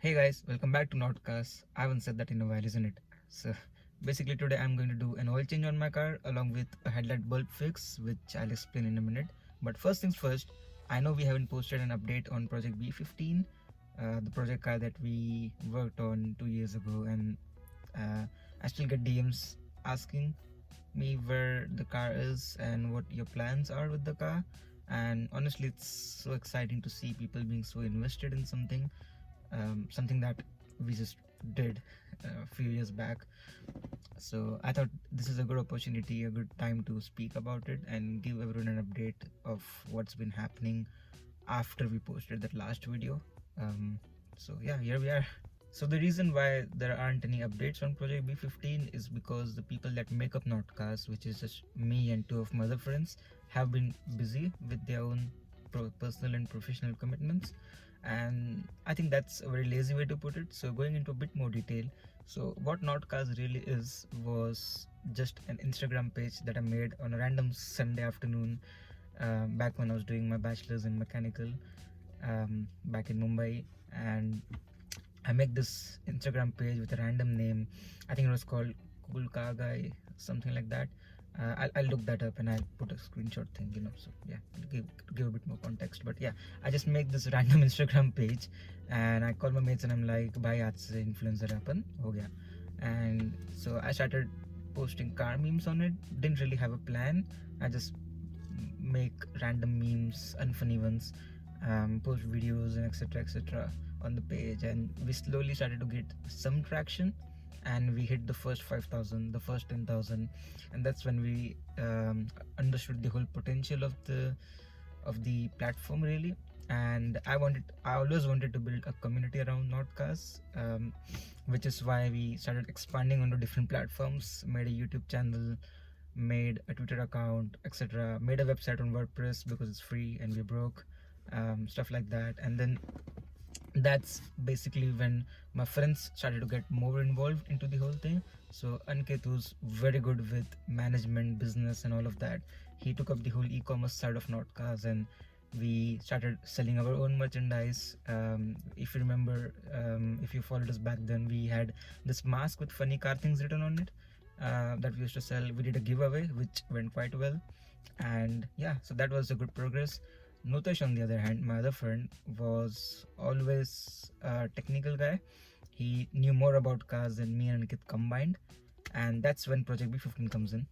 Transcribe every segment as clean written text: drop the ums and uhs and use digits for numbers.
Hey guys, welcome back to Notcast. I haven't said that in a while, isn't it? So basically today I'm going to do an oil change on my car along with a headlight bulb fix, which I'll explain in a minute. But first things first, I know we haven't posted an update on project B15, the project car that we worked on 2 years ago, and I still get DMs asking me where the car is and what your plans are with the car. And honestly, it's so exciting to see people being so invested in something that we just did a few years back. So I thought this is a good opportunity, a good time to speak about it and give everyone an update of what's been happening after we posted that last video. So yeah, here we are. So the reason why there aren't any updates on project B15 is because the people that make up Notcast, which is just me and two of my other friends, have been busy with their own personal and professional commitments, and I think that's a very lazy way to put it. So going into a bit more detail, so what Notcast really is was just an Instagram page that I made on a random Sunday afternoon, back when I was doing my bachelor's in mechanical, back in Mumbai. And I make this Instagram page with a random name. I think it was called Cool Car Guy, something like that. I'll look that up and I'll put a screenshot thing, so yeah, give a bit more context. But yeah, I just make this random Instagram page and I call my mates and I'm like, bhai aaj se influencer happen ho gaya. And so I started posting car memes on it. Didn't really have a plan. I just make random memes, unfunny ones, post videos and etc on the page, and we slowly started to get some traction, and we hit the first 5,000, the first 10,000, and that's when we understood the whole potential of the platform really. And I always wanted to build a community around Notcast, which is why we started expanding onto different platforms, made a YouTube channel, made a Twitter account, etc., made a website on WordPress because it's free and we broke, stuff like that. And then that's basically when my friends started to get more involved into the whole thing. So Ankit, who's very good with management, business and all of that, he took up the whole e-commerce side of Notcast, and we started selling our own merchandise. If you remember, if you followed us back then, we had this mask with funny car things written on it, that we used to sell. We did a giveaway which went quite well, and yeah, so that was a good progress. Nutesh, on the other hand, my other friend, was always a technical guy. He knew more about cars than me and Ankit combined, and that's when Project B15 comes in.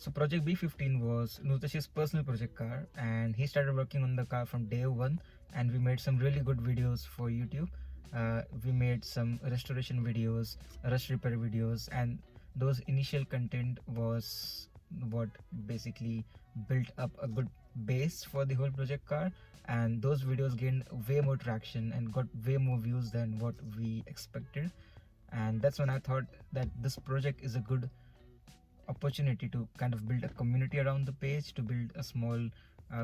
So Project B15 was Nutesh's personal project car, and he started working on the car from day one, and we made some really good videos for YouTube. We made some restoration videos, rust repair videos, and those initial content was what basically built up a good base for the whole project car, and those videos gained way more traction and got way more views than what we expected. And that's when I thought that this project is a good opportunity to kind of build a community around the page, to build a small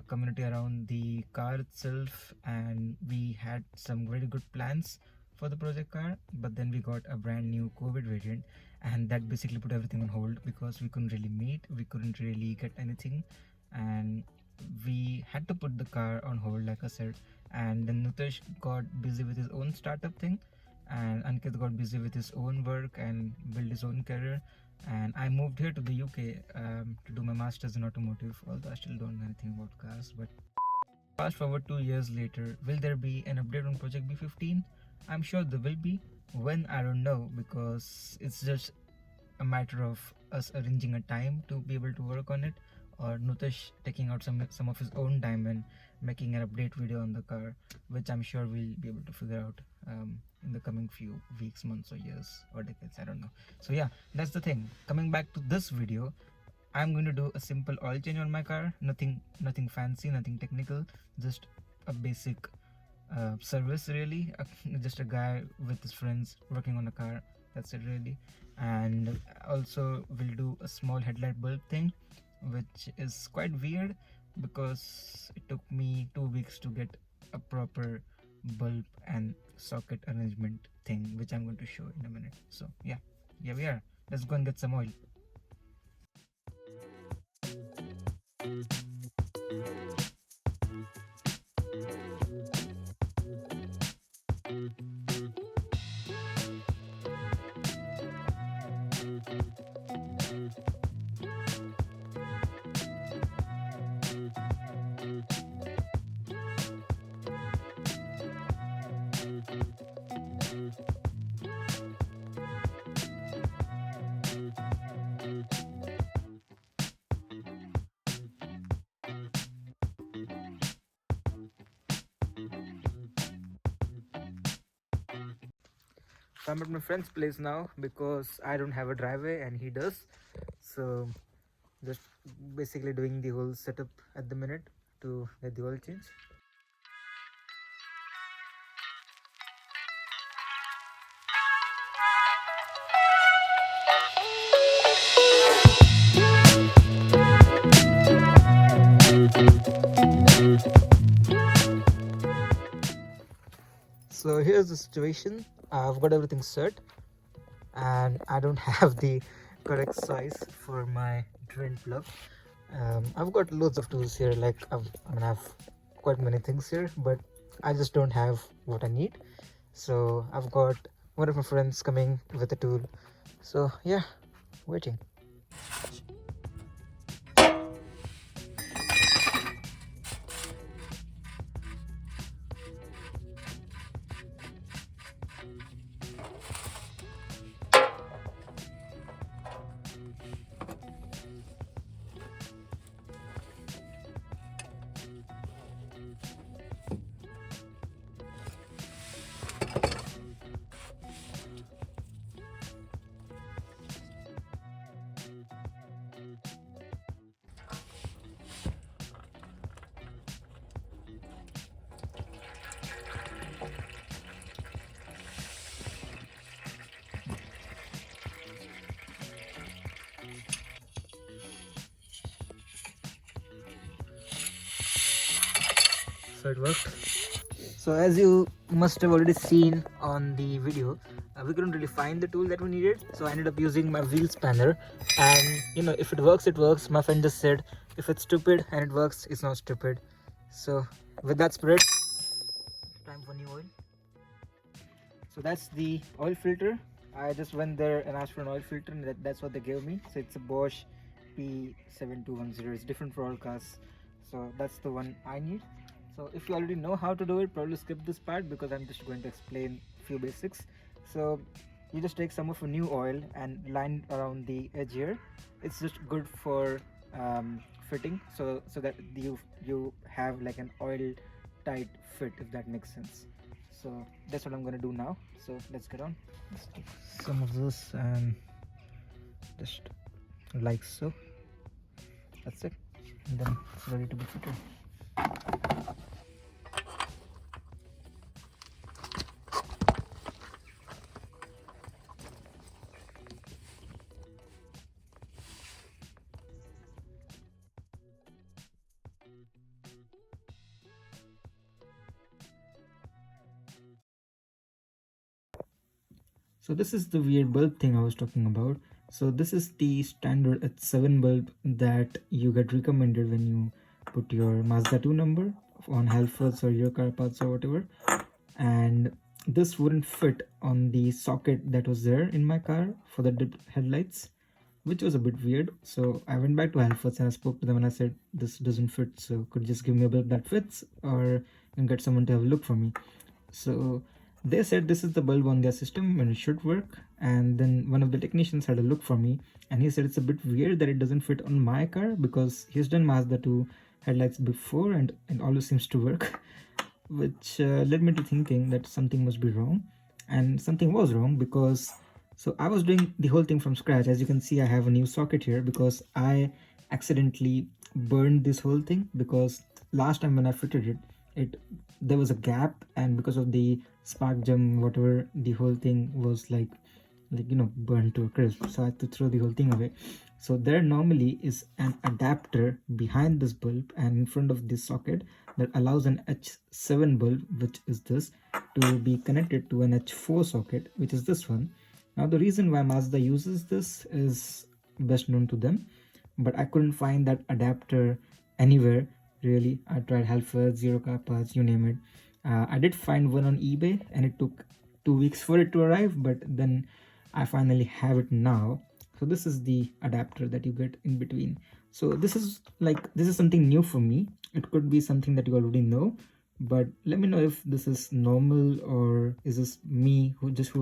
community around the car itself. And we had some very good plans for the project car, but then we got a brand new COVID variant, and that basically put everything on hold because we couldn't really meet, we couldn't really get anything, and we had to put the car on hold, like I said. And then Nutesh got busy with his own startup thing, and Ankit got busy with his own work and build his own career, and I moved here to the UK to do my master's in automotive, although I still don't know anything about cars. But fast forward 2 years later, will there be an update on Project B15? I'm sure there will be. When, I don't know, because it's just a matter of us arranging a time to be able to work on it, or Nutesh taking out some of his own time and making an update video on the car, which I'm sure we'll be able to figure out in the coming few weeks, months or years or decades, I don't know. So yeah, that's the thing. Coming back to this video, I'm going to do a simple oil change on my car. Nothing fancy, nothing technical, just a basic service really. Just a guy with his friends working on a car, that's it really. And also we'll do a small headlight bulb thing, which is quite weird, because it took me 2 weeks to get a proper bulb and socket arrangement thing, which I'm going to show in a minute. So yeah, here we are. Let's go and get some oil. So I'm at my friend's place now because I don't have a driveway and he does. So just basically doing the whole setup at the minute to get the oil change. So here's the situation. I've got everything set and I don't have the correct size for my drain plug. I've got loads of tools here, like I have quite many things here, but I just don't have what I need. So I've got one of my friends coming with a tool. So yeah, waiting. So it worked. So as you must have already seen on the video, we couldn't really find the tool that we needed, so I ended up using my wheel spanner. And you know, if it works, it works. My friend just said if it's stupid and it works, it's not stupid. So with that spirit, time for new oil. So that's the oil filter. I just went there and asked for an oil filter, and that's what they gave me. So it's a Bosch P7210. It's different for all cars, so that's the one I need. So if you already know how to do it, probably skip this part because I'm just going to explain few basics. So you just take some of a new oil and line around the edge here. It's just good for fitting, so that you have like an oil tight fit, if that makes sense. So that's what I'm gonna do now. So let's get on. Let's take some of this and just like so. That's it, and then it's ready to be fitted. So this is the weird bulb thing I was talking about. So this is the standard H7 bulb that you get recommended when you put your Mazda 2 number on Halfords or your car parts or whatever. And this wouldn't fit on the socket that was there in my car for the headlights, which was a bit weird. So I went back to Halfords and I spoke to them and I said, this doesn't fit, so could you just give me a bulb that fits, or get someone to have a look for me. So they said this is the bulb on their system and it should work. And then one of the technicians had a look for me and he said it's a bit weird that it doesn't fit on my car because he's done Mazda 2 headlights before and it always seems to work, which led me to thinking that something must be wrong. And something was wrong because so I was doing the whole thing from scratch. As you can see, I have a new socket here because I accidentally burned this whole thing, because last time when I fitted it there was a gap, and because of the spark jump, whatever, the whole thing was like like burnt to a crisp, so I had to throw the whole thing away. So there normally is an adapter behind this bulb and in front of this socket that allows an H7 bulb, which is this, to be connected to an H4 socket, which is this one. Now the reason why Mazda uses this is best known to them, but I couldn't find that adapter anywhere really. I tried Halfords, Zero Car Parts, you name it. I did find one on eBay and it took 2 weeks for it to arrive, but then I finally have it now. So this is the adapter that you get in between. So this is something new for me. It could be something that you already know, but let me know if this is normal or is this me who just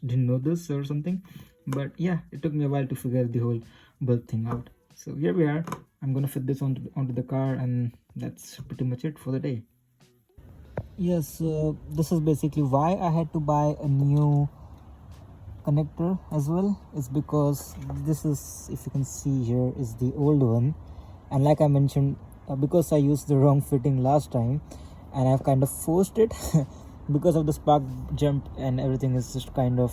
didn't know this or something. But yeah, it took me a while to figure the whole bulb thing out. So here we are. I'm gonna fit this onto the car, and that's pretty much it for the day. Yes, this is basically why I had to buy a new connector as well. Is because this is, if you can see here, is the old one, and like I mentioned, because I used the wrong fitting last time and I've kind of forced it because of the spark jump and everything is just kind of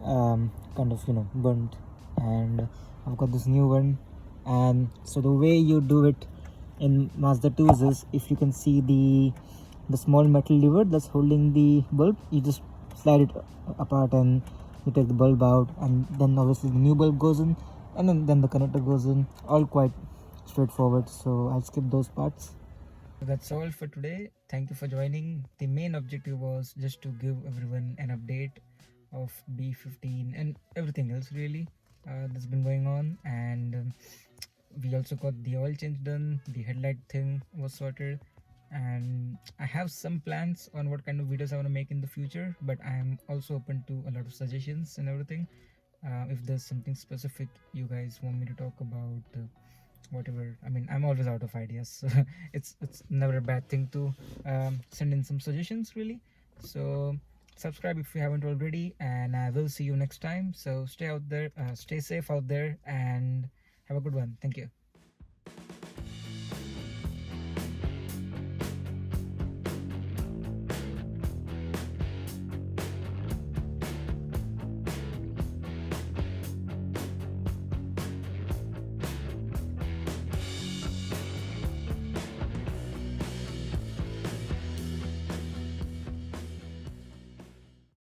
burnt, and I've got this new one. And so the way you do it in Mazda 2s is, if you can see the small metal lever that's holding the bulb, you just slide it apart and you take the bulb out, and then obviously the new bulb goes in, and then the connector goes in. All quite straightforward, so I'll skip those parts. So that's all for today. Thank you for joining. The main objective was just to give everyone an update of B15 and everything else really that's been going on. And we also got the oil change done, the headlight thing was sorted, and I have some plans on what kind of videos I want to make in the future, but I am also open to a lot of suggestions and everything. If there's something specific you guys want me to talk about, whatever, I mean, I'm always out of ideas, so it's never a bad thing to send in some suggestions really. So subscribe if you haven't already, and I will see you next time. So stay out there, stay safe out there, and have a good one. Thank you.